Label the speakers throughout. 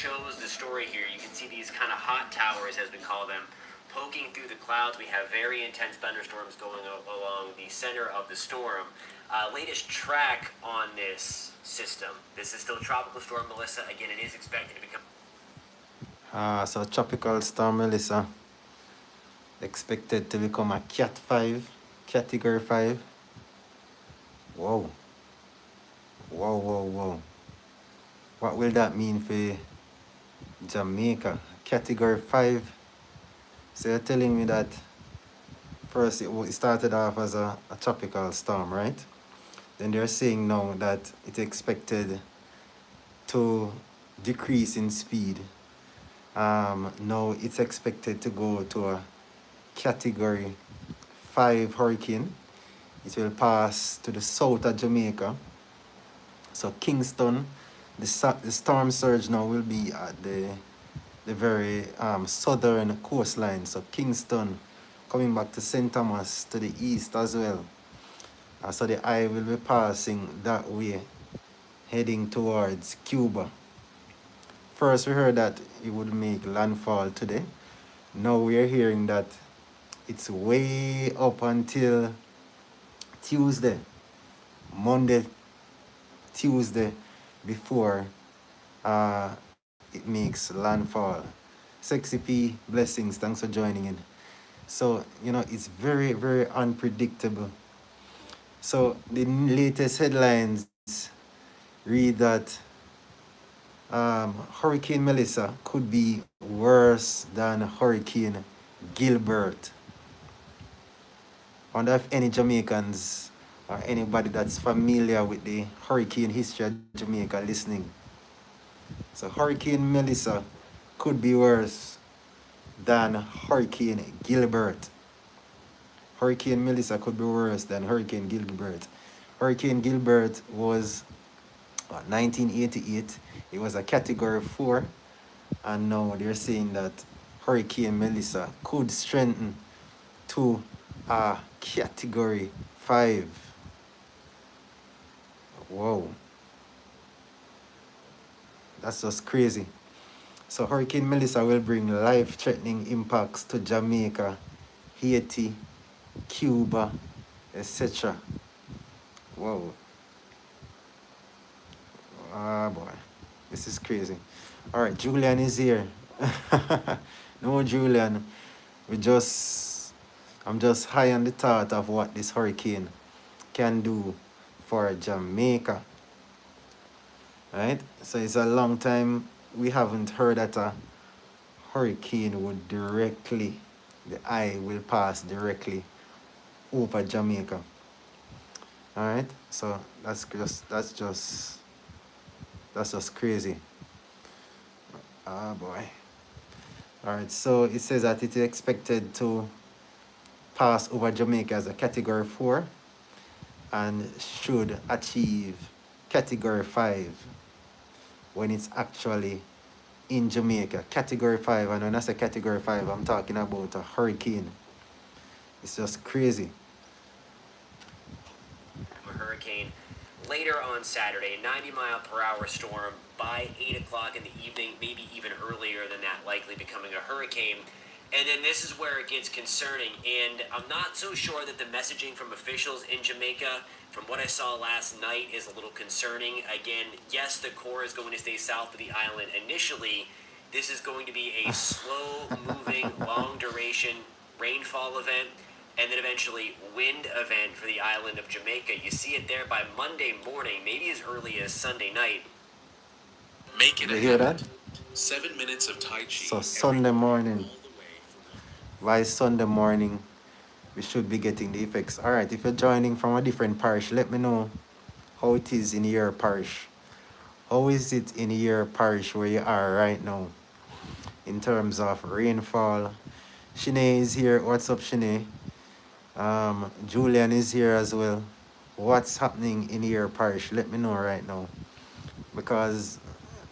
Speaker 1: shows the story here. You can see these kind of hot towers, as we call them, poking through the clouds. We have very intense thunderstorms going along the center of the storm. Latest track on this system. This is still a tropical storm, Melissa. Again, it is expected to become...
Speaker 2: So tropical storm Melissa expected to become a Cat 5, Category 5. Whoa. Whoa, whoa, whoa. What will that mean for Jamaica? Category 5. So you're telling me that first it started off as a tropical storm, right? Then they're saying now that it's expected to decrease in speed. Now it's expected to go to a Category 5 hurricane. It will pass to the south of Jamaica. So Kingston, the storm surge now will be at the very southern coastline. So Kingston coming back to St. Thomas to the east as well. So the eye will be passing that way, heading towards Cuba. First we heard that it would make landfall today. Now we are hearing that it's way up until Tuesday, Monday, Tuesday, before it makes landfall. Sexy P, blessings, thanks for joining in. So, you know, it's very, very unpredictable. So the latest headlines read that Hurricane Melissa could be worse than Hurricane Gilbert. I wonder if any Jamaicans or anybody that's familiar with the hurricane history of Jamaica listening. So Hurricane Melissa could be worse than Hurricane Gilbert. Hurricane Melissa could be worse than Hurricane Gilbert. Hurricane Gilbert was 1988. It was a Category 4. And now they're saying that Hurricane Melissa could strengthen to a Category 5. Whoa. That's just crazy. So Hurricane Melissa will bring life-threatening impacts to Jamaica, Haiti, Cuba, etc. Whoa. Ah, boy. This is crazy. All right, Julian is here. No, Julian. I'm just high on the thought of what this hurricane can do for Jamaica. Right? So it's a long time we haven't heard that a hurricane would directly, the eye will pass directly over Jamaica. All right? So that's just crazy. Ah, boy. All right, so it says that it is expected to pass over Jamaica as a Category 4 and should achieve Category 5 when it's actually in Jamaica. Category 5, and when I say Category 5, I'm talking about a hurricane. It's just crazy.
Speaker 1: A hurricane later on Saturday, a 90-mile-per-hour storm by 8 o'clock in the evening, maybe even earlier than that, likely becoming a hurricane. And then this is where it gets concerning, and I'm not so sure that the messaging from officials in Jamaica, from what I saw last night, is a little concerning. Again, yes, the core is going to stay south of the island initially. This is going to be a slow-moving, long-duration rainfall event, and then eventually wind event for the island of Jamaica. You see it there by Monday morning, maybe as early as Sunday night.
Speaker 2: Make it a hear that?
Speaker 3: 7 minutes of Tai Chi.
Speaker 2: So Sunday morning. By Sunday morning, we should be getting the effects. All right, if you're joining from a different parish, let me know how it is in your parish. How is it in your parish where you are right now in terms of rainfall? Shanae is here. What's up, Shanae? Julian is here as well. What's happening in your parish? Let me know right now. Because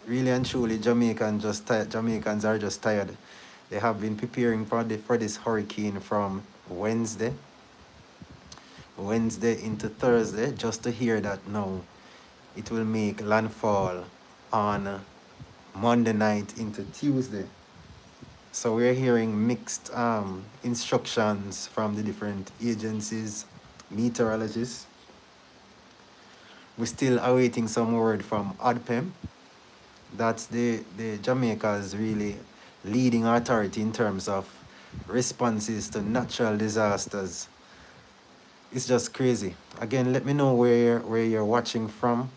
Speaker 2: really and truly, Jamaicans are just tired. They have been preparing for this hurricane from Wednesday into Thursday, just to hear that now it will make landfall on Monday night into Tuesday. So we're hearing mixed instructions from the different agencies, meteorologists. We're still awaiting some word from ODPEM. That's the Jamaica's really leading authority in terms of responses to natural disasters. It's just crazy. Again, let me know where you're watching from.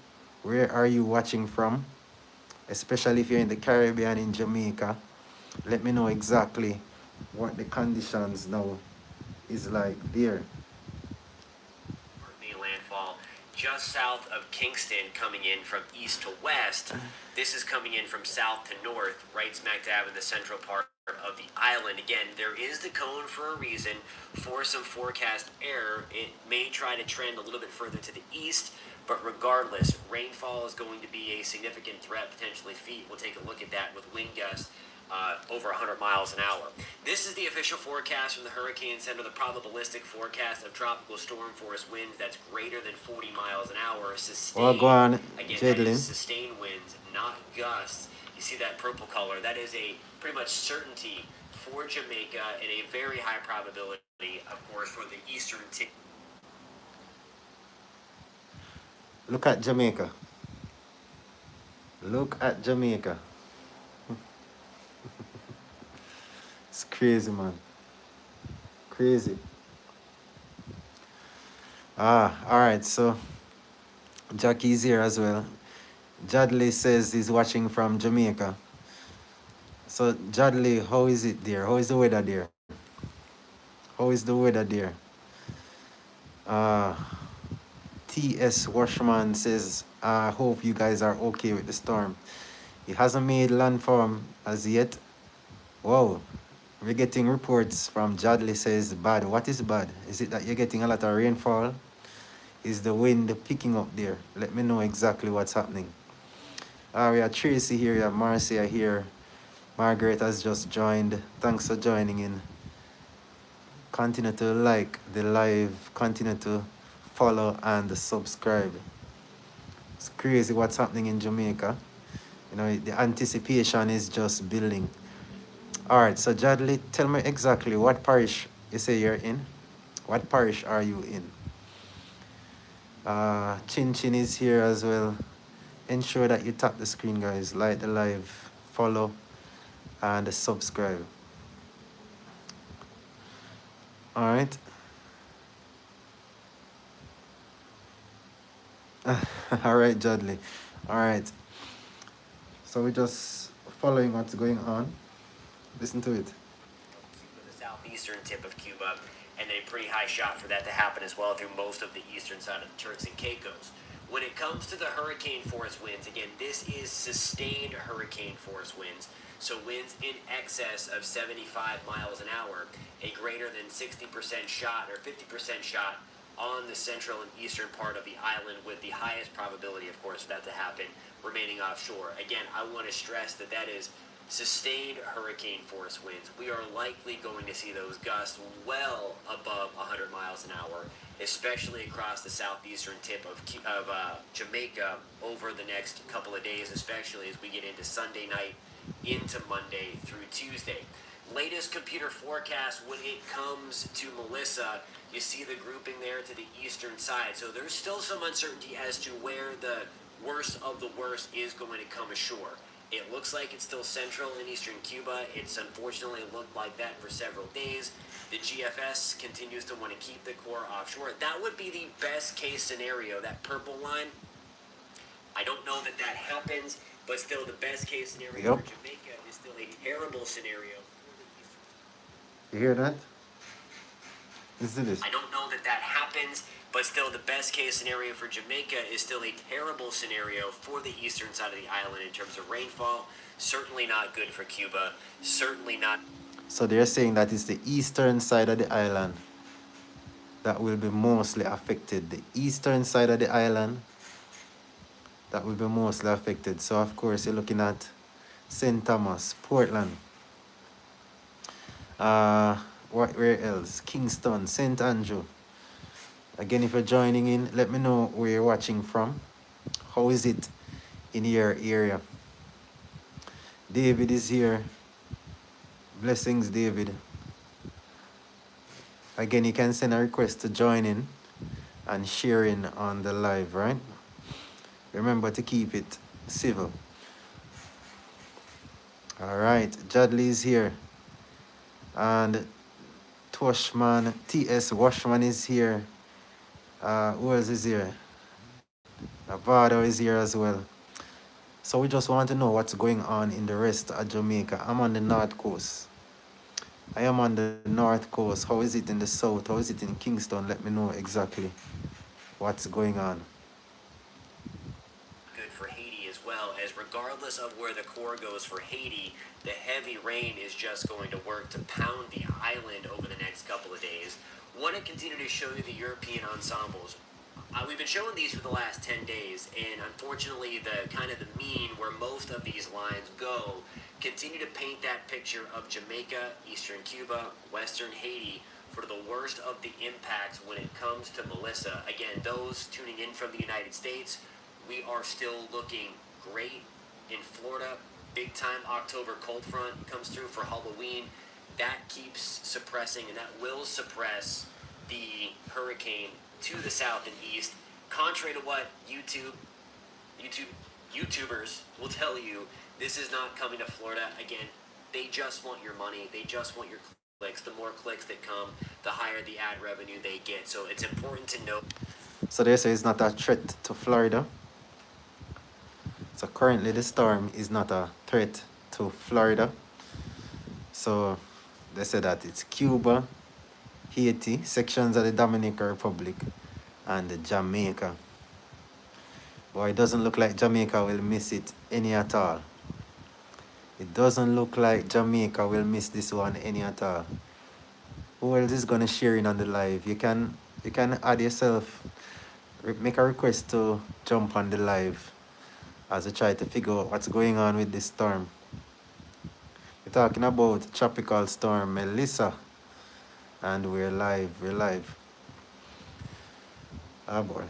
Speaker 2: Where are you watching from? Especially if you're in the Caribbean, in Jamaica. Let me know exactly what the conditions now is like there.
Speaker 1: The landfall just south of Kingston, coming in from east to west. This is coming in from south to north, right smack dab in the central part of the island. Again, there is the cone for a reason. For some forecast error, it may try to trend a little bit further to the east, but regardless, rainfall is going to be a significant threat, potentially feet. We'll take a look at that with wind gusts over 100 miles an hour. This is the official forecast from the Hurricane Center, the probabilistic forecast of tropical storm force winds that's greater than 40 miles an hour. Sustained.
Speaker 2: Well, go on,
Speaker 1: Again,
Speaker 2: Jedlin.
Speaker 1: that is sustained winds, not gusts. You see that purple color? That is a pretty much certainty for Jamaica and a very high probability, of course, for the eastern tip.
Speaker 2: Look at Jamaica. Look at Jamaica. It's crazy, man. Crazy. All right. So Jackie's here as well. Jadley says he's watching from Jamaica. So Jadley, how is it there? How is the weather there? How is the weather there? T.S. Washman says, I hope you guys are okay with the storm. It hasn't made landfall as yet. Whoa. We're getting reports from Jadley says bad. What is bad? Is it that you're getting a lot of rainfall? Is the wind picking up there? Let me know exactly what's happening. We have Tracy here, we have Marcia here. Margaret has just joined. Thanks for joining in. Continue to like the live, continue to follow and subscribe. It's crazy what's happening in Jamaica. You know, the anticipation is just building. All right, so Jadley, tell me exactly what parish you say you're in. What parish are you in? Chin Chin is here as well. Ensure that you tap the screen, guys. Like the live, follow, and subscribe. All right. All right, Jadley. All right. So we're just following what's going on. Listen to it.
Speaker 1: The southeastern tip of Cuba, and then a pretty high shot for that to happen as well through most of the eastern side of the Turks and Caicos. When it comes to the hurricane force winds, again, this is sustained hurricane force winds. So winds in excess of 75 miles an hour, a greater than 60% shot or 50% shot on the central and eastern part of the island, with the highest probability, of course, for that to happen remaining offshore. Again, I want to stress that that is sustained hurricane force winds. We are likely going to see those gusts well above 100 miles an hour, especially across the southeastern tip of Jamaica over the next couple of days, especially as we get into Sunday night, into Monday through Tuesday. Latest computer forecast when it comes to Melissa, you see the grouping there to the eastern side. So there's still some uncertainty as to where the worst of the worst is going to come ashore. It looks like it's still central in eastern Cuba. It's unfortunately looked like that for several days. The GFS continues to want to keep the core offshore. That would be the best case scenario, that purple line. I don't know that that happens, but still the best case scenario for Jamaica is still a terrible scenario.
Speaker 2: You hear that? Listen to this.
Speaker 1: I don't know that that happens, but still the best case scenario for Jamaica is still a terrible scenario for the eastern side of the island in terms of rainfall. Certainly not good for Cuba. Certainly not.
Speaker 2: So they're saying that it's the eastern side of the island that will be mostly affected. The eastern side of the island that will be mostly affected. So of course you're looking at St. Thomas, Portland. Where else? Kingston, St. Andrew. Again, if you're joining in, let me know where you're watching from. How is it in your area? David is here. Blessings, David. Again, you can send a request to join in and sharing on the live, right? Remember to keep it civil. All right, Jadley is here. And Twashman, T.S. Washman is here. Who else is here? Avado is here as well. So we just want to know what's going on in the rest of Jamaica. I'm on the north coast. I am on the north coast. How is it in the south? How is it in Kingston? Let me know exactly what's going on.
Speaker 1: Good for Haiti as well, as regardless of where the core goes for Haiti, the heavy rain is just going to work to pound the island over the next couple of days. Want to continue to show you the European ensembles. We've been showing these for the last 10 days, and unfortunately, the kind of the mean where most of these lines go continue to paint that picture of Jamaica, Eastern Cuba, Western Haiti for the worst of the impacts when it comes to Melissa. Again, those tuning in from the United States, we are still looking great in Florida. Big time October cold front comes through for Halloween. That keeps suppressing, and that will suppress the hurricane to the south and east. Contrary to what YouTubers will tell you, this is not coming to Florida. Again, they just want your money. They just want your clicks. The more clicks that come, the higher the ad revenue they get. So it's important to note.
Speaker 2: So they say it's not a threat to Florida. So currently the storm is not a threat to Florida. So they say that it's Cuba, Haiti, sections of the Dominican Republic, and Jamaica. Boy, it doesn't look like Jamaica will miss it any at all. It doesn't look like Jamaica will miss this one any at all. Who else is gonna share in on the live? You can add yourself, make a request to jump on the live as we try to figure out what's going on with this storm. We're talking about tropical storm Melissa, and we're live. Ah boy.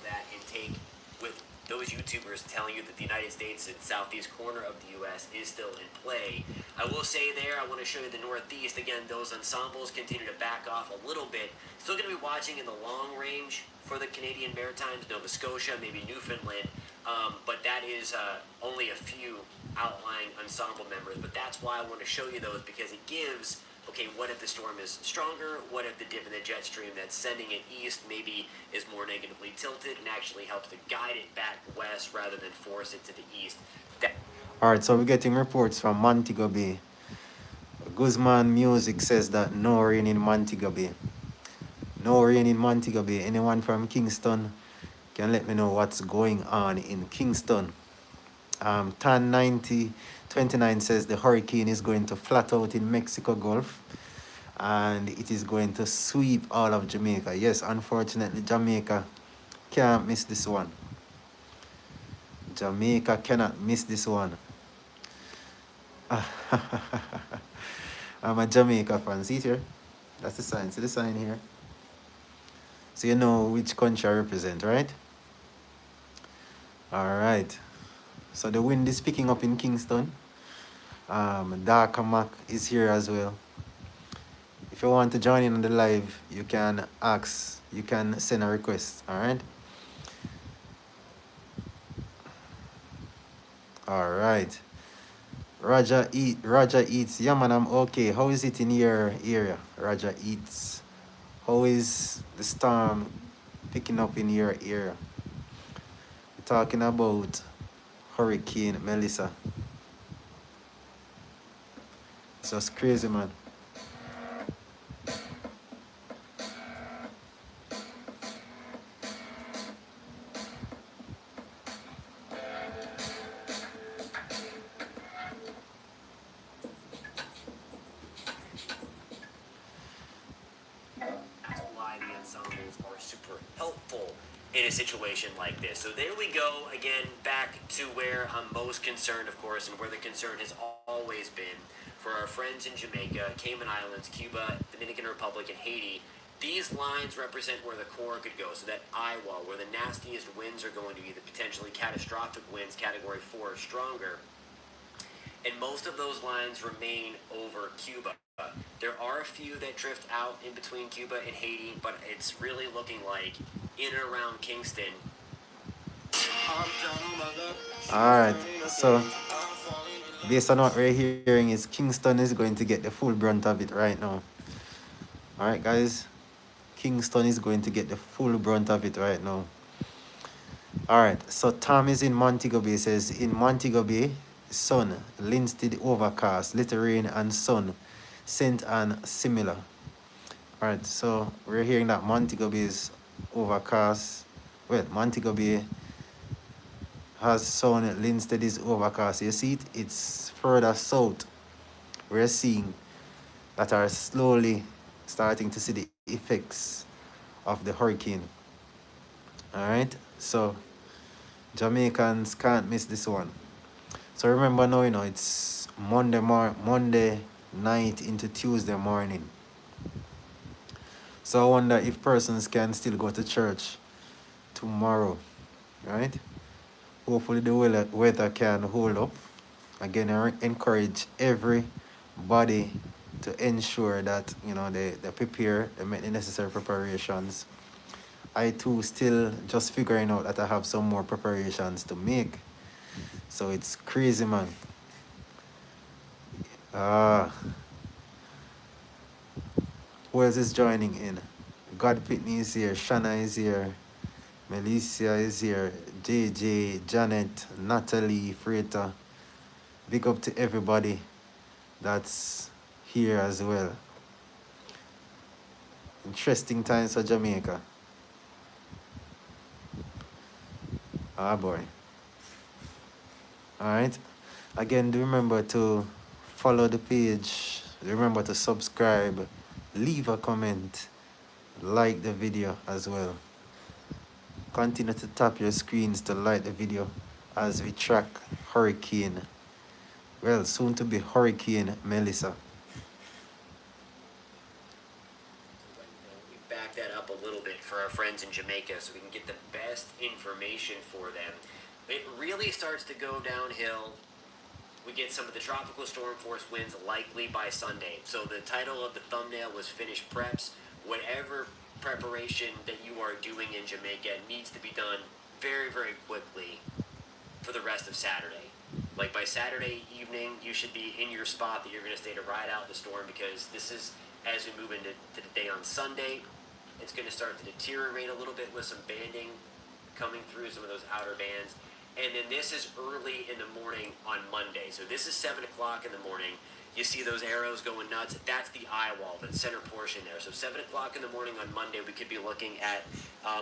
Speaker 1: That intake with those YouTubers telling you that the United States and southeast corner of the U.S. is still in play. I will say there, I want to show you the northeast. Again, those ensembles continue to back off a little bit. Still going to be watching in the long range for the Canadian Maritimes, Nova Scotia, maybe Newfoundland. But that is only a few outlying ensemble members. But that's why I want to show you those, because it gives, okay, what if the storm is stronger? What if the dip in the jet stream that's sending it east maybe is more negatively tilted and actually helps to guide it back west rather than force it to the east?
Speaker 2: Alright, so we're getting reports from Montego Bay. Guzman Music says that no rain in Montego Bay. No rain in Montego Bay. Anyone from Kingston can let me know what's going on in Kingston. Tan 9029 says the hurricane is going to flat out in Mexico Gulf and it is going to sweep all of Jamaica. Yes, unfortunately, Jamaica can't miss this one. Jamaica cannot miss this one. I'm a Jamaica fan. See it here? That's the sign. See the sign here? So you know which country I represent, right? All right. So the wind is picking up in Kingston. Darker Mac is here as well. If you want to join in on the live, you can send a request. All right. All right. Roger Eats. Yeah, man, I'm okay. How is it in your area? Roger Eats. How is the storm picking up in your area? We're talking about Hurricane Melissa. It's just crazy, man.
Speaker 1: Super helpful in a situation like this. So there we go again, back to where I'm most concerned, of course, and where the concern has always been for our friends in Jamaica, Cayman Islands, Cuba, Dominican Republic, and Haiti. These lines represent where the core could go, so that eye wall, where the nastiest winds are going to be, the potentially catastrophic winds, category 4 or stronger. and most of those lines remain over Cuba. There are a few that drift out in between Cuba and Haiti, but it's really looking like in and around Kingston.
Speaker 2: Alright, so based on what we're hearing is Kingston is going to get the full brunt of it right now. Alright guys, Kingston is going to get the full brunt of it right now. Alright, so Tom is in Montego Bay, says in Montego Bay, sun, Linstead overcast, little rain and sun, St. Anne similar. Alright, so we're hearing that Montego Bay is overcast. Well, Montego Bay has sun, Linstead is overcast. You see it? It's further south. We're seeing that are slowly starting to see the effects of the hurricane. Alright, so Jamaicans can't miss this one. So remember now, it's Monday night into Tuesday morning. So I wonder if persons can still go to church tomorrow, right? Hopefully the weather can hold up. Again, I encourage everybody to ensure that, they prepare, they make the necessary preparations. I too still just figuring out that I have some more preparations to make. So it's crazy, man. Who else is joining in? God Pitney is here, Shanna is here, Melissa is here, JJ, Janet, Natalie, Freda. Big up to everybody that's here as well. Interesting times for Jamaica. Ah boy. Alright. Again, do remember to follow the page. Remember to subscribe, leave a comment, like the video as well. Continue to tap your screens to like the video as we track Hurricane, well, soon to be Hurricane Melissa.
Speaker 1: We back that up a little bit for our friends in Jamaica so we can get the best information for them. It really starts to go downhill. We get some of the tropical storm force winds likely by Sunday. So the title of the thumbnail was Finish Preps. Whatever preparation that you are doing in Jamaica needs to be done very, very quickly for the rest of Saturday. Like by Saturday evening, you should be in your spot that you're going to stay to ride out the storm, because this is, as we move into the day on Sunday, it's going to start to deteriorate a little bit with some banding coming through, some of those outer bands. And then this is early in the morning on Monday. So this is 7 o'clock in the morning. You see those arrows going nuts. That's the eye wall, the center portion there. So 7 o'clock in the morning on Monday, we could be looking at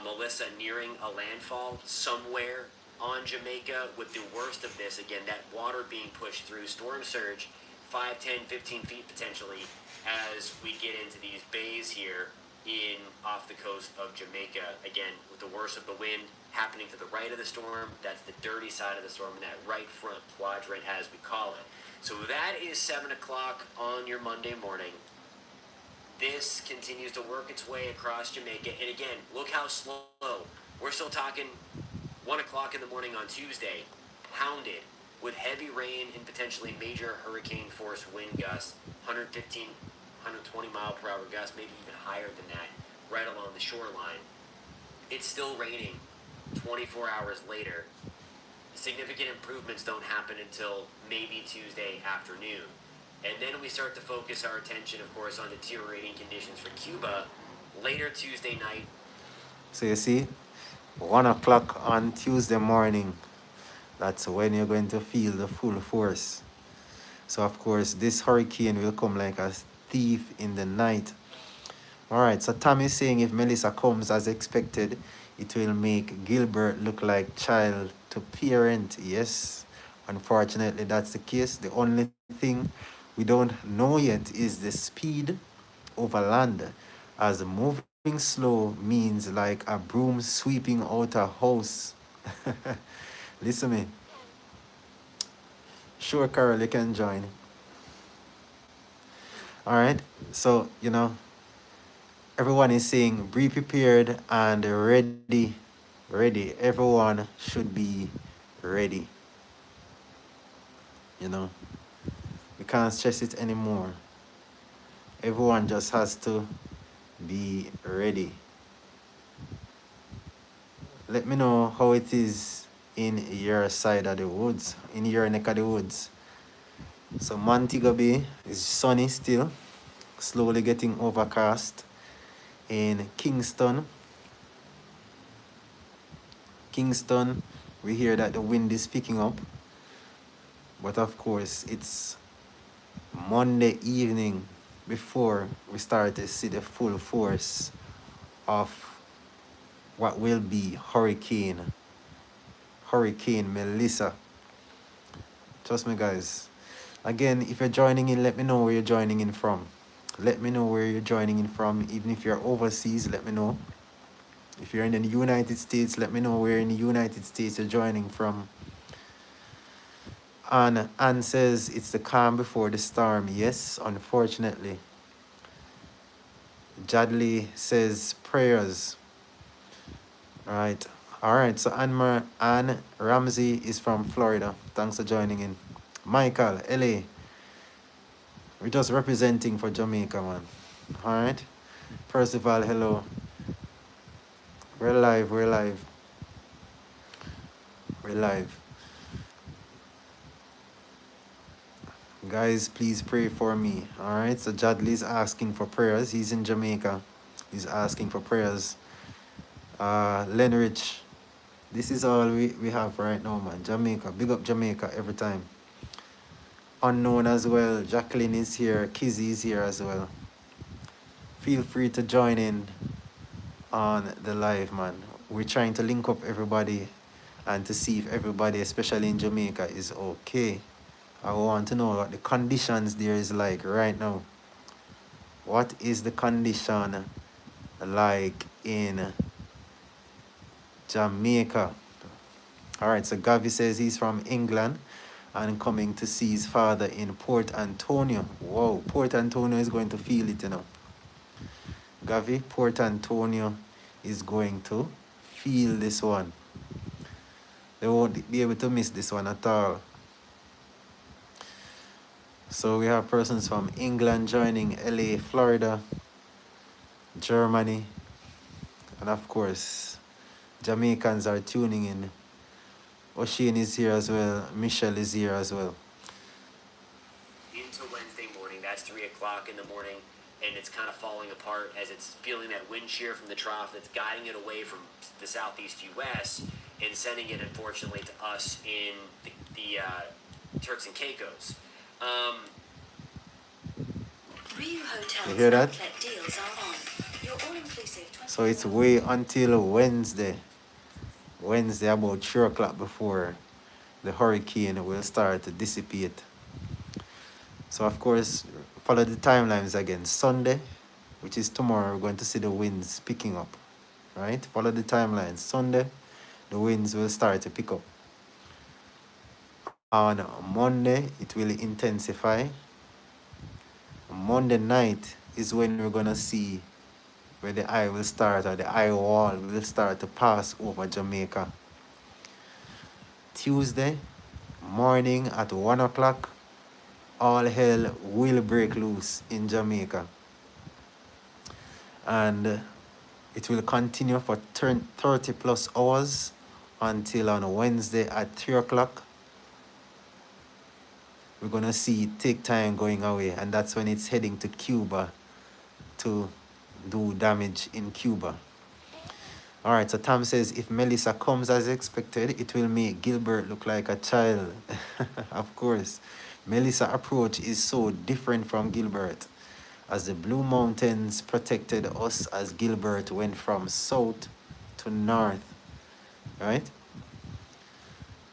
Speaker 1: Melissa nearing a landfall somewhere on Jamaica, with the worst of this, again, that water being pushed through, storm surge, 5, 10, 15 feet potentially, as we get into these bays here off the coast of Jamaica. Again, with the worst of the wind happening to the right of the storm, that's the dirty side of the storm, and that right front quadrant, as we call it. So that is 7 o'clock on your Monday morning. This continues to work its way across Jamaica, and again, look how slow. We're still talking 1 o'clock in the morning on Tuesday, hounded with heavy rain and potentially major hurricane force wind gusts, 115, 120 mile per hour gusts, maybe even higher than that, right along the shoreline. It's still raining 24 hours later. Significant improvements don't happen until maybe Tuesday afternoon. And then we start to focus our attention, of course, on deteriorating conditions for Cuba later Tuesday night.
Speaker 2: So you see, 1 o'clock on Tuesday morning, that's when you're going to feel the full force. So of course, this hurricane will come like a thief in the night. All right, so Tom is saying if Melissa comes as expected, it will make Gilbert look like child to parent. Yes, unfortunately, that's the case. The only thing we don't know yet is the speed over land, as moving slow means like a broom sweeping out a house. Listen to me. Sure, Carol, you can join. All right, so, everyone is saying be prepared and ready. Ready. Everyone should be ready. We can't stress it anymore. Everyone just has to be ready. Let me know how it is in your side of the woods, in your neck of the woods. So Montego Bay is sunny still, slowly getting overcast. In Kingston, we hear that the wind is picking up. But of course, it's Monday evening before we start to see the full force of what will be Hurricane Melissa. Trust me, guys. Again, if you're joining in, let me know where you're joining in from. Let me know where you're joining in from. Even if you're overseas, let me know. If you're in the United States, let me know where in the United States you're joining from. Anne says it's the calm before the storm. Yes, unfortunately. Jadley says prayers. All right. So Anne Ramsey is from Florida. Thanks for joining in. Michael, LA. We're just representing for Jamaica, man. All right. Percival, hello. We're live. Guys, please pray for me. All right. So Jadley's asking for prayers. He's in Jamaica. He's asking for prayers. Lenrich, this is all we have right now, man. Jamaica. Big up Jamaica every time. Unknown as well. Jacqueline is here. Kizzy is here as well. Feel free to join in on the live, man. We're trying to link up everybody and to see if everybody, especially in Jamaica, is okay. I want to know what the conditions there is like right now. What is the condition like in Jamaica? All right, so Gavi says he's from England and coming to see his father in Port Antonio. Whoa, Port Antonio is going to feel it, you know. Gavi, Port Antonio is going to feel this one. They won't be able to miss this one at all. So we have persons from England joining, LA, Florida, Germany, and of course, Jamaicans are tuning in. O'Shane is here as well. Michelle is here as well.
Speaker 1: Into Wednesday morning, that's 3 o'clock in the morning, and it's kind of falling apart as it's feeling that wind shear from the trough that's guiding it away from the southeast U.S. and sending it, unfortunately, to us in the Turks and Caicos.
Speaker 2: You hear that? So it's way until Wednesday. Wednesday about 3 o'clock before the hurricane will start to dissipate. So of course, follow the timelines again. Sunday, which is tomorrow, we're going to see the winds picking up. Right? Follow the timelines. Sunday, the winds will start to pick up. On Monday, it will intensify. Monday night is when we're going to see where the eye will start, or the eye wall will start to pass over Jamaica. Tuesday morning at 1 o'clock, all hell will break loose in Jamaica. And it will continue for 30 plus hours until on Wednesday at 3 o'clock. We're going to see it take time going away, and that's when it's heading to Cuba to do damage in Cuba. All right, so Tom says if Melissa comes as expected, it will make Gilbert look like a child. Of course, Melissa's approach is so different from Gilbert, as the Blue Mountains protected us as Gilbert went from south to north, right?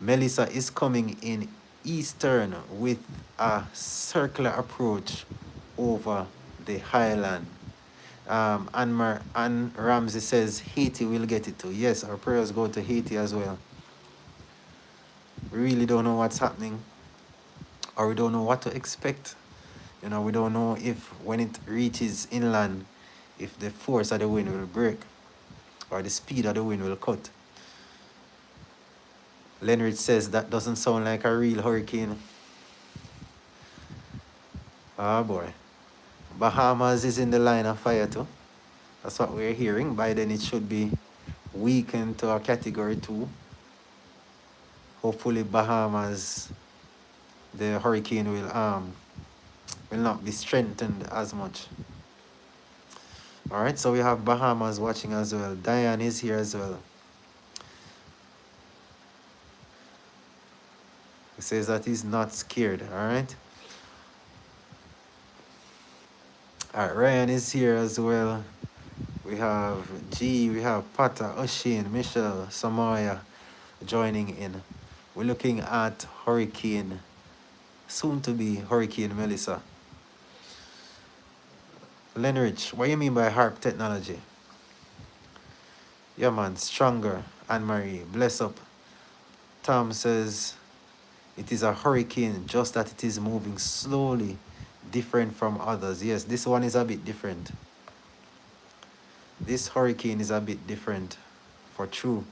Speaker 2: Melissa is coming in eastern with a circular approach over the highland. Anne Ramsey says Haiti will get it too. Yes, our prayers go to Haiti as well. We really don't know what's happening, or we don't know what to expect. You know, we don't know if when it reaches inland, if the force of the wind will break or the speed of the wind will cut. Leonard says that doesn't sound like a real hurricane. Oh boy. Bahamas is in the line of fire too. That's what we're hearing. By then it should be weakened to a category 2. Hopefully Bahamas, the hurricane will not be strengthened as much. All right, so we have Bahamas watching as well. Diane is here as well. He says that he's not scared. All right. All right, Ryan is here as well. We have G, we have Pata, Oshin, Michelle, Samaya joining in. We're looking at Hurricane, soon to be Hurricane Melissa. Lenrich, what do you mean by HARP technology? Yeah, man, stronger. Anne-Marie, bless up. Tom says it is a hurricane, just that it is moving slowly, different from others. Yes, this one is a bit different. This hurricane is a bit different, for true.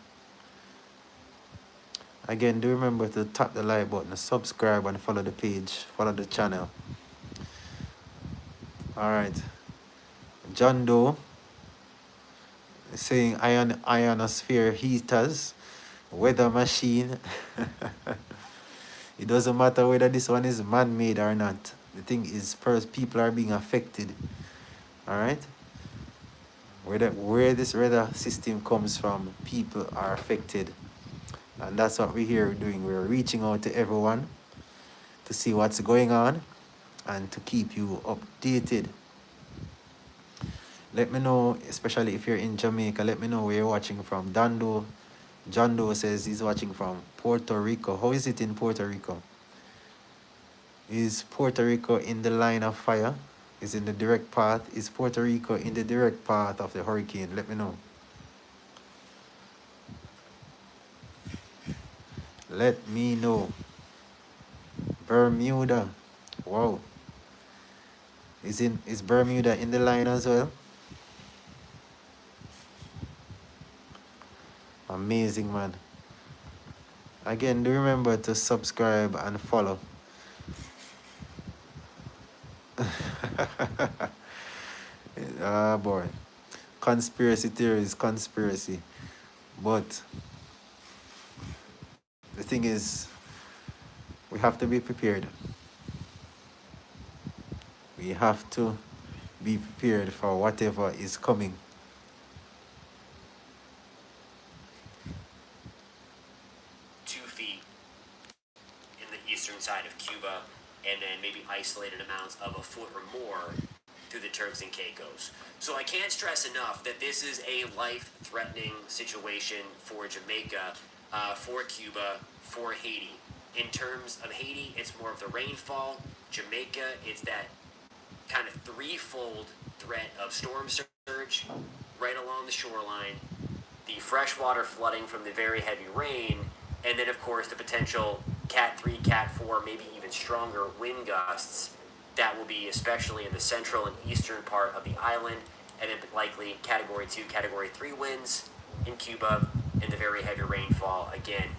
Speaker 2: Again, do remember to tap the like button, subscribe, and follow the page, follow the channel. All right. John Doe is saying ionosphere heaters, weather machine. It doesn't matter whether this one is man-made or not. The thing is, first, people are being affected. All right. Where this weather system comes from, people are affected. And that's what we're here doing. We're reaching out to everyone to see what's going on and to keep you updated. Let me know, especially if you're in Jamaica, let me know where you're watching from. John Doe says he's watching from Puerto Rico. How is it in Puerto Rico? Is Puerto Rico in the line of fire? Is in the direct path? Is Puerto Rico in the direct path of the hurricane? Let me know. Let me know. Bermuda. Wow. Is Bermuda in the line as well? Amazing, man. Again, do remember to subscribe and follow. Ah, boy. Conspiracy theories, conspiracy. But the thing is, we have to be prepared. We have to be prepared for whatever is coming.
Speaker 1: 2 feet in the eastern side of Cuba, and then maybe isolated amounts of a foot or more through the Turks and Caicos. So I can't stress enough that this is a life-threatening situation for Jamaica, for Cuba, for Haiti. In terms of Haiti, it's more of the rainfall. Jamaica, it's that kind of threefold threat of storm surge right along the shoreline, the freshwater flooding from the very heavy rain, and then, of course, the potential Cat 3, Cat 4, maybe even stronger wind gusts that will be especially in the central and eastern part of the island, and then likely Category 2, Category 3 winds in Cuba, and the very heavy rainfall again.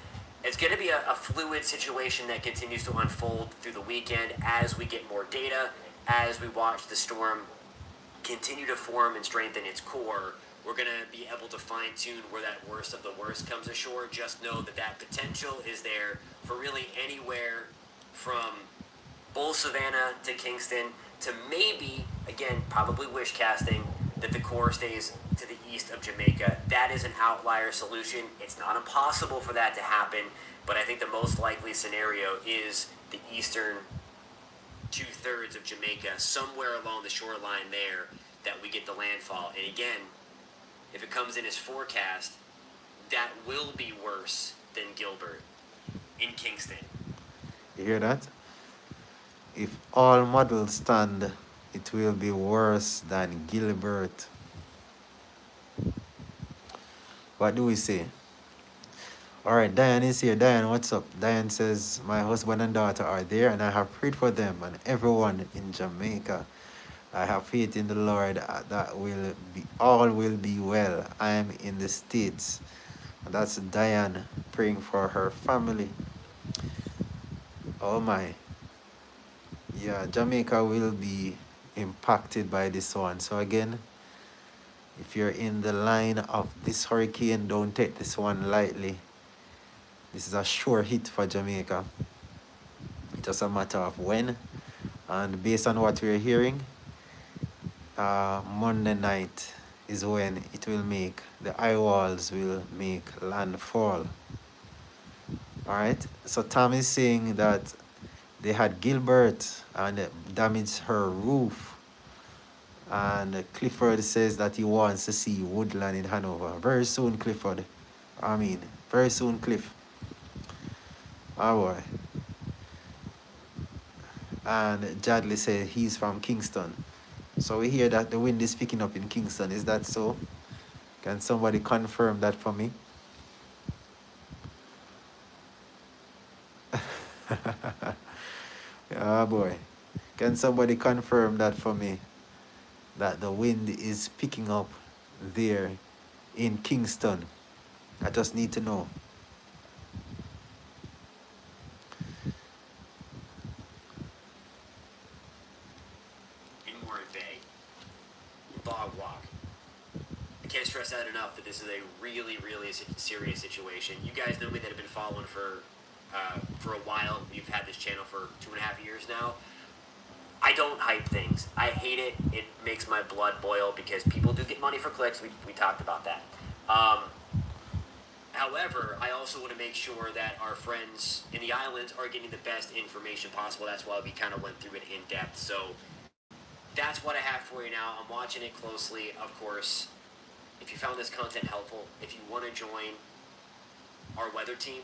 Speaker 1: It's going to be a fluid situation that continues to unfold through the weekend as we get more data, as we watch the storm continue to form and strengthen its core. We're going to be able to fine-tune where that worst of the worst comes ashore. Just know that that potential is there for really anywhere from Bull Savannah to Kingston to maybe, again, probably wish casting, that the core stays to the east of Jamaica. That is an outlier solution. It's not impossible for that to happen, but I think the most likely scenario is the eastern 2/3 of Jamaica, somewhere along the shoreline there, that we get the landfall. And again, if it comes in as forecast, that will be worse than Gilbert in Kingston.
Speaker 2: You hear that? If all models stand, it will be worse than Gilbert. What do we say? All right, Diane is here. Diane, what's up? Diane says, my husband and daughter are there, and I have prayed for them and everyone in Jamaica. I have faith in the Lord that all will be well. I am in the States. And that's Diane praying for her family. Oh my. Yeah, Jamaica will be impacted by this one. So again, if you're in the line of this hurricane, don't take this one lightly. This is a sure hit for Jamaica. It's just a matter of when. And based on what we're hearing, Monday night is when it will make, the eye walls will make landfall. All right. So Tom is saying that they had Gilbert and it damaged her roof. And Clifford says that he wants to see Woodland in Hanover. Very soon, Clifford. Very soon, Cliff. Oh boy. And Jadley said he's from Kingston. So we hear that the wind is picking up in Kingston. Is that so? Can somebody confirm that for me? Oh boy. Can somebody confirm that for me? That the wind is picking up there in Kingston. I just need to know.
Speaker 1: In Warren Bay, Bog Walk. I can't stress that enough that this is a really, really serious situation. You guys know me that have been following for a while. We've had this channel for 2.5 years now. I don't hype things. I hate it. It makes my blood boil because people do get money for clicks. We talked about that. However, I also want to make sure that our friends in the islands are getting the best information possible. That's why we kind of went through it in depth. So that's what I have for you now. I'm watching it closely, of course. If you found this content helpful, if you want to join our weather team,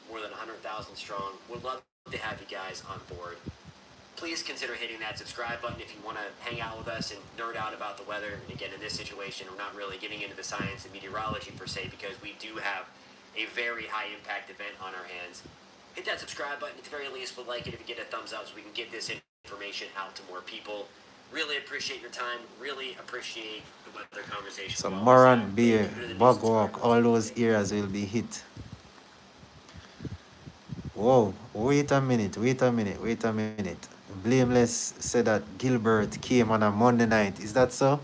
Speaker 1: more than 100,000 strong, would love to have you guys on board. Please consider hitting that subscribe button if you want to hang out with us and nerd out about the weather. And again, in this situation, we're not really getting into the science and meteorology per se because we do have a very high impact event on our hands. Hit that subscribe button. At the very least, we'll like it if you get a thumbs up so we can get this information out to more people. Really appreciate your time. Really appreciate the weather conversation.
Speaker 2: So Moran Bay, Bogwalk, all those areas will be hit. Whoa, wait a minute. Blameless said that Gilbert came on a Monday night. Is that so?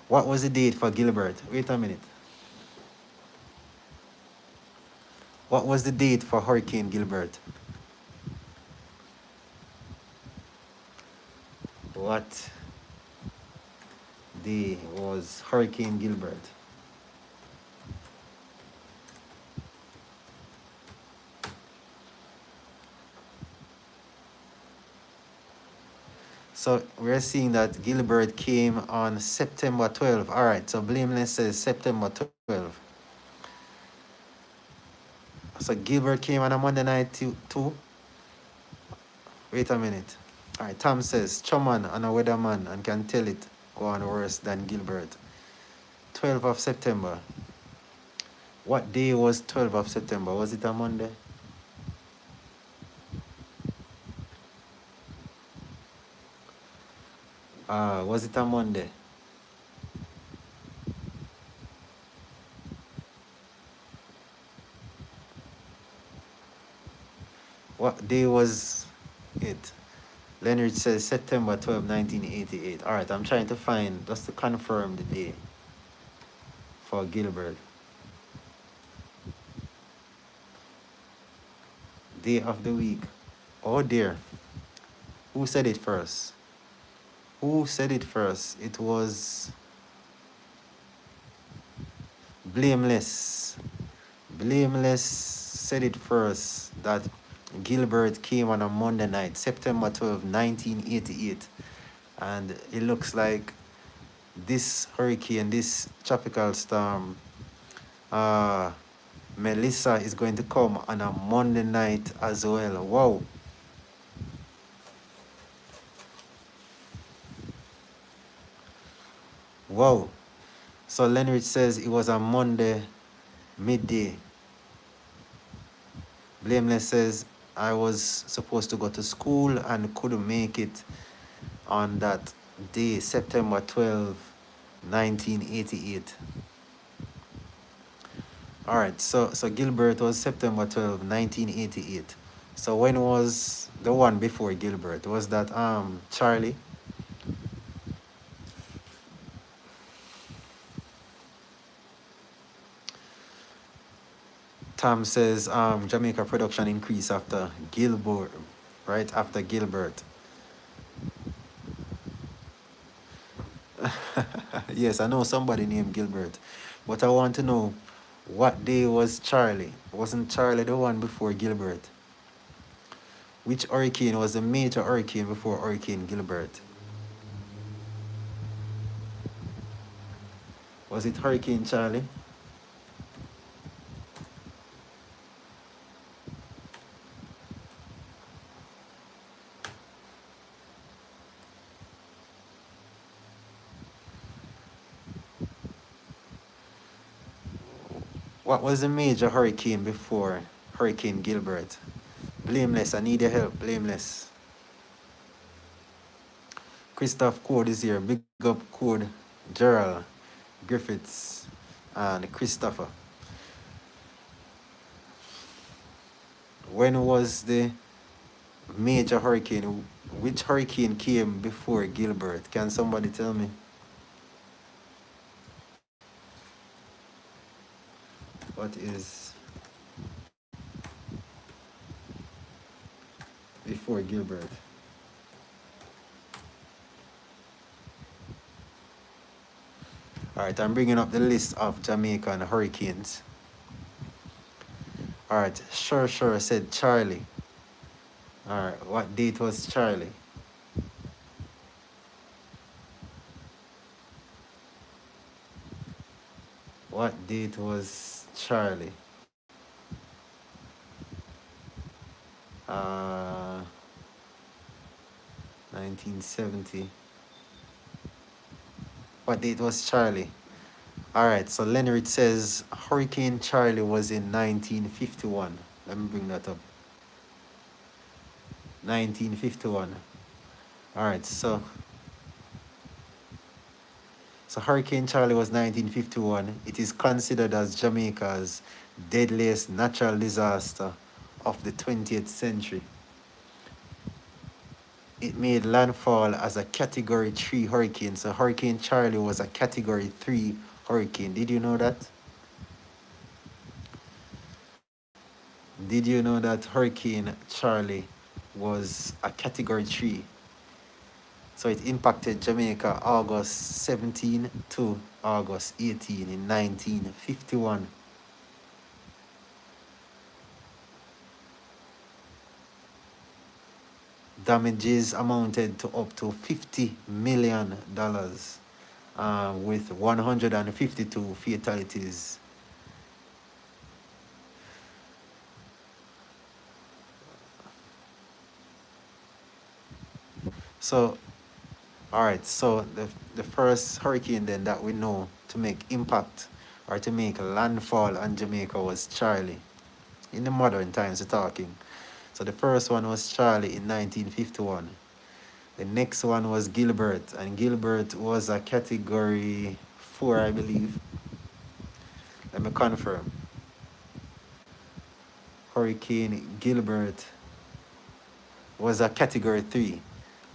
Speaker 2: What was the date for Gilbert? Wait a minute. What was the date for Hurricane Gilbert? What day was Hurricane Gilbert? So we're seeing that Gilbert came on September 12. All right, so Blameless says September 12. So Gilbert came on a Monday night too. Wait a minute. All right, Tom says Choman and a weatherman and can tell it go on worse than Gilbert. 12th of September. What day was 12th of September? Was it a Monday? Was it a Monday? What day was it? Leonard says September 12, 1988. All right, I'm trying to find, just to confirm the day for Gilbert. Day of the week. Oh dear. Who said it first? Who said it first? It was Blameless. Blameless said it first that Gilbert came on a Monday night, September 12, 1988. And it looks like this hurricane, this tropical storm, Melissa is going to come on a Monday night as well. Wow. Wow. So Leonard says it was a Monday midday. Blameless says I was supposed to go to school and couldn't make it on that day, September 12, 1988. All right, so Gilbert was September 12, 1988. So when was the one before Gilbert? Was that Charlie? Tom says Jamaica production increase after Gilbert, right after Gilbert. Yes, I know somebody named Gilbert, but I want to know what day was Charlie? Wasn't Charlie the one before Gilbert? Which hurricane was a major hurricane before Hurricane Gilbert? Was it Hurricane Charlie? What was the major hurricane before Hurricane Gilbert? Blameless, I need your help. Blameless. Christoph Code is here. Big up Code. Gerald, Griffiths, and Christopher. When was the major hurricane? Which hurricane came before Gilbert? Can somebody tell me? What is before Gilbert? All right, I'm bringing up the list of Jamaican hurricanes. All right, sure, said Charlie. All right, what date was Charlie? What date was Charlie? 1970. What date was Charlie? All right, so Leonard says Hurricane Charlie was in 1951. Let me bring that up. 1951. All right, so Hurricane Charlie was 1951. It is considered as Jamaica's deadliest natural disaster of the 20th century. It made landfall as a Category 3 hurricane. So Hurricane Charlie was a Category 3 hurricane. Did you know that? Did you know that Hurricane Charlie was a Category 3? So it impacted Jamaica August 17 to August 18 in 1951. Damages amounted to up to $50 million with 152 fatalities. So, all right, so the first hurricane then that we know to make impact or to make landfall on Jamaica was Charlie. In the modern times we're talking. So the first one was Charlie in 1951. The next one was Gilbert, and Gilbert was a Category 4, I believe. Let me confirm. Hurricane Gilbert was a Category 3.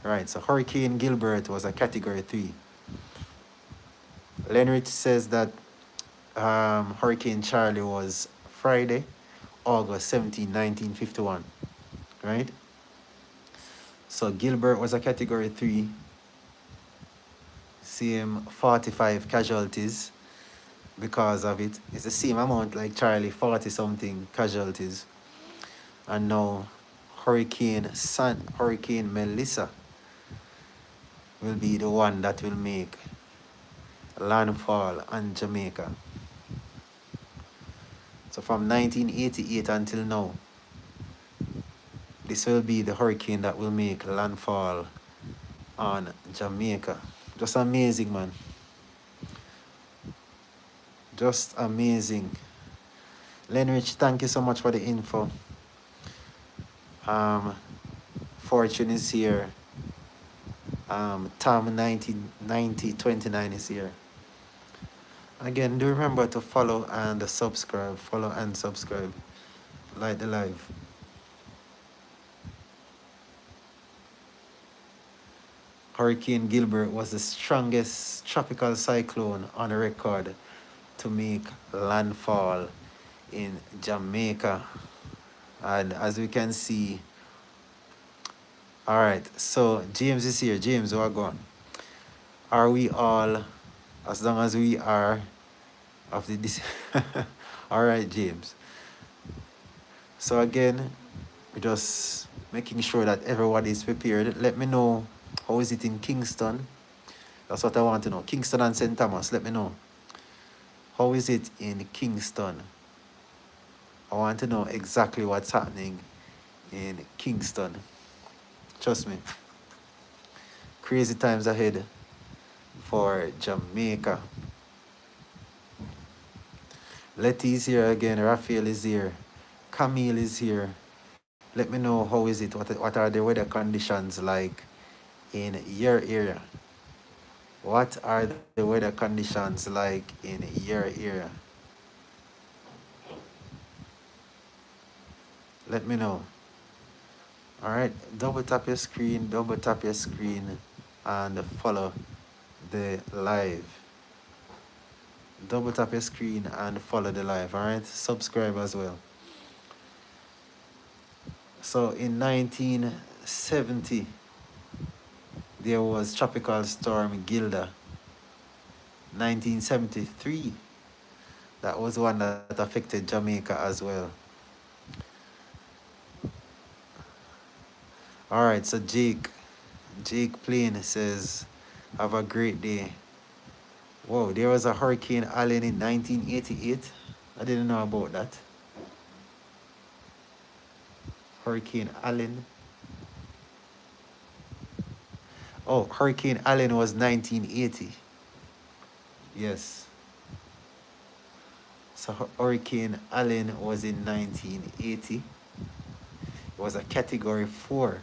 Speaker 2: Right, so Hurricane Gilbert was a Category 3. Leonard says that Hurricane Charlie was Friday, August 17, 1951. Right? So Gilbert was a Category 3. Same 45 casualties because of it. It's the same amount like Charlie, 40 something casualties. And now Hurricane Melissa will be the one that will make landfall on Jamaica. So from 1988 until now, this will be the hurricane that will make landfall on Jamaica. Just amazing, man. Just amazing. Lenrich, thank you so much for the info. Fortune is here. Tom 199029 is here. Again, do remember to follow and subscribe. Follow and subscribe. Like the live. Hurricane Gilbert was the strongest tropical cyclone on record to make landfall in Jamaica. And as we can see, all right, so James is here. James, we're going. Are we all, as long as we are of the all right, James. So again, we're just making sure that everyone is prepared. Let me know, how is it in Kingston? That's what I want to know. Kingston and St. Thomas, let me know. How is it in Kingston? I want to know exactly what's happening in Kingston. Trust me. Crazy times ahead for Jamaica. Letty is here again. Raphael is here. Camille is here. Let me know, how is it? What are the weather conditions like in your area? What are the weather conditions like in your area? Let me know. All right, double tap your screen, and follow the live. Double tap your screen and follow the live. All right, subscribe as well. So in 1970, there was Tropical Storm Gilda. 1973, that was one that affected Jamaica as well. All right, so Jake Plain says, have a great day. Whoa, there was a Hurricane Allen in 1988. I didn't know about that. Hurricane Allen. Oh, Hurricane Allen was 1980. Yes. So Hurricane Allen was in 1980. It was a Category 4.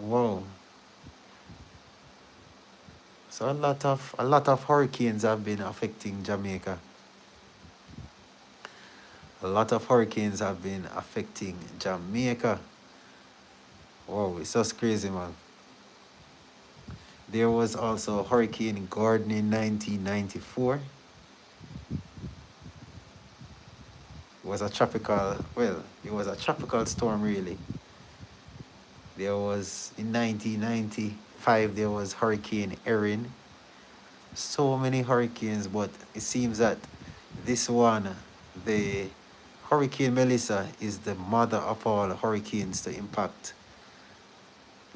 Speaker 2: Whoa. So a lot of hurricanes have been affecting Jamaica. A lot of hurricanes have been affecting Jamaica. Whoa, it's just crazy, man. There was also Hurricane Gordon in 1994. It was a tropical storm, really. There was, in 1995, there was Hurricane Erin. So many hurricanes, but it seems that this one, the Hurricane Melissa, is the mother of all hurricanes to impact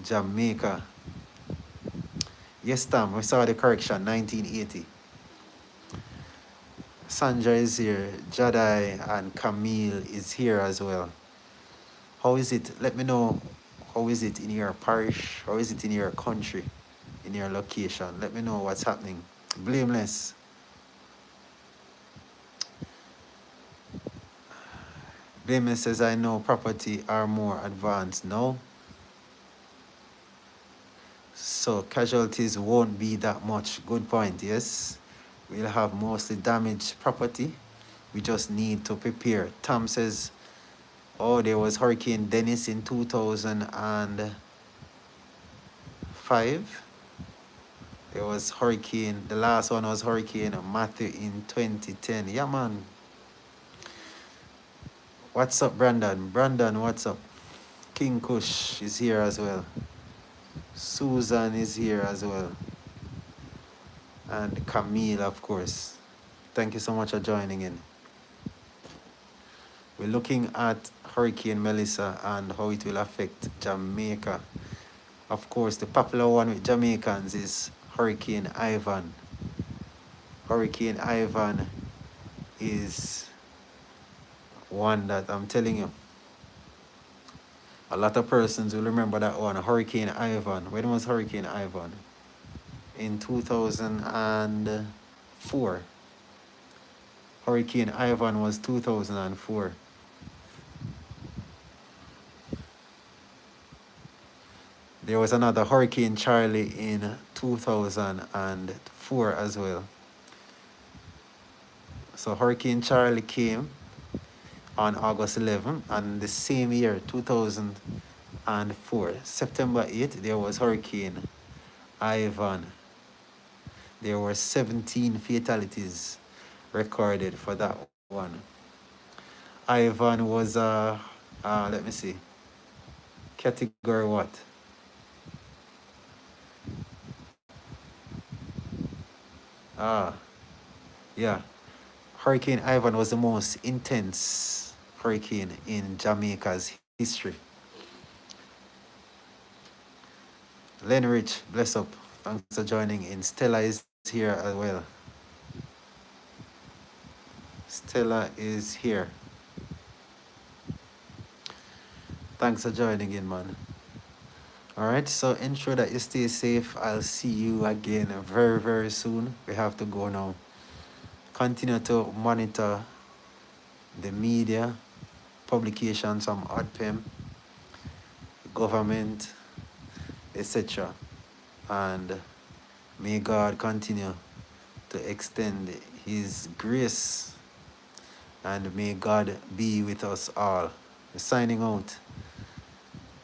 Speaker 2: Jamaica. Yes, Tam, we saw the correction, 1980. Sandra is here, Jadai and Camille is here as well. How is it? Let me know, how is it in your parish? How is it in your country, in your location? Let me know what's happening. Blameless. Blameless says, I know property are more advanced now, so casualties won't be that much. Good point, yes. We'll have mostly damaged property. We just need to prepare. Tom says, oh, there was Hurricane Dennis in 2005. There was the last one was Hurricane Matthew in 2010. Yeah, man. What's up, Brandon? Brandon, what's up? King Kush is here as well. Susan is here as well. And Camille, of course. Thank you so much for joining in. We're looking at Hurricane Melissa and how it will affect Jamaica. Of course, the popular one with Jamaicans is Hurricane Ivan. Hurricane Ivan is one that I'm telling you, a lot of persons will remember that one, Hurricane Ivan. When was Hurricane Ivan? In 2004. Hurricane Ivan was 2004. There was another Hurricane Charlie in 2004 as well. So Hurricane Charlie came on August 11, and the same year, 2004, September 8, there was Hurricane Ivan. There were 17 fatalities recorded for that one. Ivan was, let me see, category what? Ah, yeah. Hurricane Ivan was the most intense hurricane in Jamaica's history. Len Rich, bless up. Thanks for joining in. Stella is here as well. Stella is here. Thanks for joining in, man. All right, so ensure that you stay safe. I'll see you again very, very soon. We have to go now. Continue to monitor the media, publications from ODPEM, government, etc. And may God continue to extend His grace, and may God be with us all. Signing out.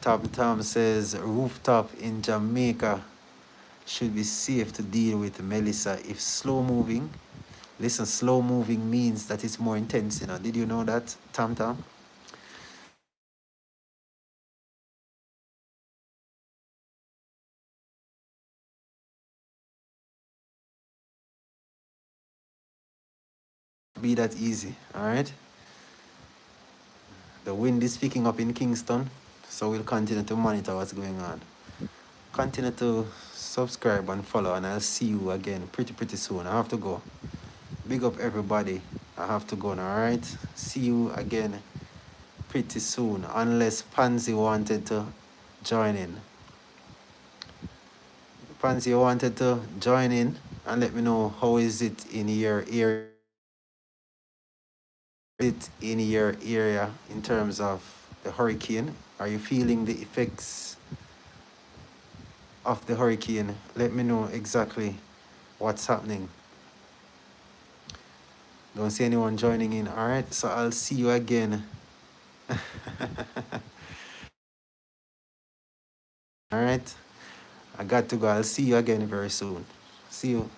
Speaker 2: Tom says rooftop in Jamaica should be safe to deal with Melissa if slow moving. Listen, slow moving means that it's more intense, you know. Did you know that, Tom? Be that easy, all right? The wind is picking up in Kingston, so we'll continue to monitor what's going on. Continue to subscribe and follow, and I'll see you again pretty soon. I have to go. Big up everybody. I have to go now, all right? See you again pretty soon, unless Pansy wanted to join in. Pansy wanted to join in and let me know how is it in your area. In your area in terms of the hurricane? Are you feeling the effects of the hurricane? Let me know exactly what's happening. Don't see anyone joining in. All right, so I'll see you again. All right, I got to go. I'll see you again very soon. See you.